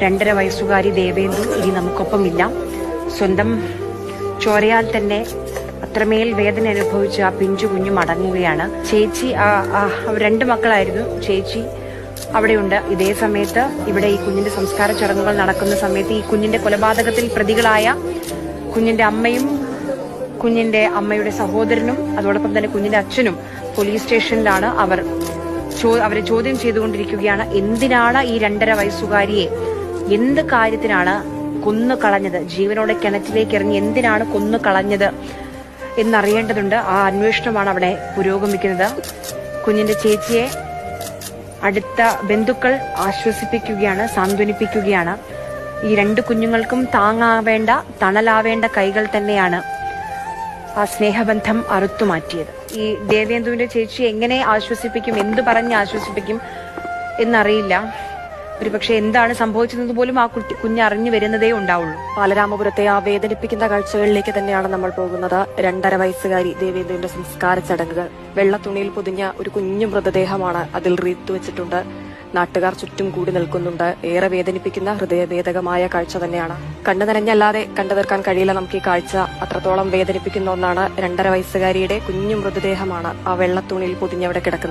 2.5 വയസ്സുകാരി ദേവേന്ദു ഇനി നമുക്കൊപ്പമില്ല. സ്വന്തം ചോരയാൽ തന്നെ അത്രമേൽ വേദന അനുഭവിച്ച് ആ പിഞ്ചു കുഞ്ഞു മടങ്ങുകയാണ്. ചേച്ചി 2 മക്കളായിരുന്നു. ചേച്ചി അവിടെയുണ്ട്. ഇതേ സമയത്ത് ഇവിടെ ഈ കുഞ്ഞിന്റെ സംസ്കാര ചടങ്ങുകൾ നടക്കുന്ന സമയത്ത് ഈ കുഞ്ഞിന്റെ കൊലപാതകത്തിൽ പ്രതികളായ കുഞ്ഞിന്റെ അമ്മയും കുഞ്ഞിന്റെ അമ്മയുടെ സഹോദരനും അതോടൊപ്പം തന്നെ കുഞ്ഞിന്റെ അച്ഛനും പോലീസ് സ്റ്റേഷനിലാണ്. അവരെ ചോദ്യം ചെയ്തുകൊണ്ടിരിക്കുകയാണ്. എന്തിനാണ് ഈ 2.5 വയസ്സുകാരിയെ എന്ത് കാര്യത്തിനാണ് കൊന്നു കളഞ്ഞത്, ജീവനോടെ കിണറ്റിലേക്ക് ഇറങ്ങി എന്തിനാണ് കൊന്നു കളഞ്ഞത് എന്നറിയേണ്ടതുണ്ട്. ആ അന്വേഷണമാണ് അവിടെ പുരോഗമിക്കുന്നത്. കുഞ്ഞിന്റെ ചേച്ചിയെ അടുത്ത ബന്ധുക്കൾ ആശ്വസിപ്പിക്കുകയാണ്, സാന്ത്വനിപ്പിക്കുകയാണ്. ഈ 2 കുഞ്ഞുങ്ങൾക്കും താങ്ങാവേണ്ട, തണലാവേണ്ട കൈകൾ തന്നെയാണ് ആ സ്നേഹബന്ധം അറുത്തുമാറ്റിയത്. ഈ ദേവേന്ദുവിന്റെ ചേച്ചി എങ്ങനെ ആശ്വസിപ്പിക്കും, എന്തു പറഞ്ഞ് ആശ്വസിപ്പിക്കും എന്നറിയില്ല. ഒരുപക്ഷെ എന്താണ് സംഭവിച്ചതെന്ന് പോലും ആ കുഞ്ഞ് അറിഞ്ഞു വരുന്നതേ ഉണ്ടാവുള്ളൂ. ബാലരാമപുരത്തെ ആ വേദനിപ്പിക്കുന്ന കാഴ്ചകളിലേക്ക് തന്നെയാണ് നമ്മൾ പോകുന്നത്. 2.5 വയസ്സുകാരി ദേവേന്ദുവിന്റെ സംസ്കാര ചടങ്ങുകൾ. വെള്ളത്തുണിയിൽ പൊതിഞ്ഞ ഒരു കുഞ്ഞു മൃതദേഹമാണ് അതിൽ റീത്തു വെച്ചിട്ടുണ്ട്. നാട്ടുകാർ ചുറ്റും കൂടി നിൽക്കുന്നുണ്ട്. ഏറെ വേദനിപ്പിക്കുന്ന ഹൃദയഭേദകമായ കാഴ്ച തന്നെയാണ്. കണ്ണു നനഞ്ഞല്ലാതെ കണ്ടു തീർക്കാൻ കഴിയില്ല നമുക്ക് ഈ കാഴ്ച. അത്രത്തോളം വേദനിപ്പിക്കുന്ന ഒന്നാണ്. 2.5 വയസ്സുകാരിയുടെ കുഞ്ഞു മൃതദേഹമാണ് ആ വെള്ളത്തുണിയിൽ പൊതിഞ്ഞവിടെ കിടക്കുന്നത്.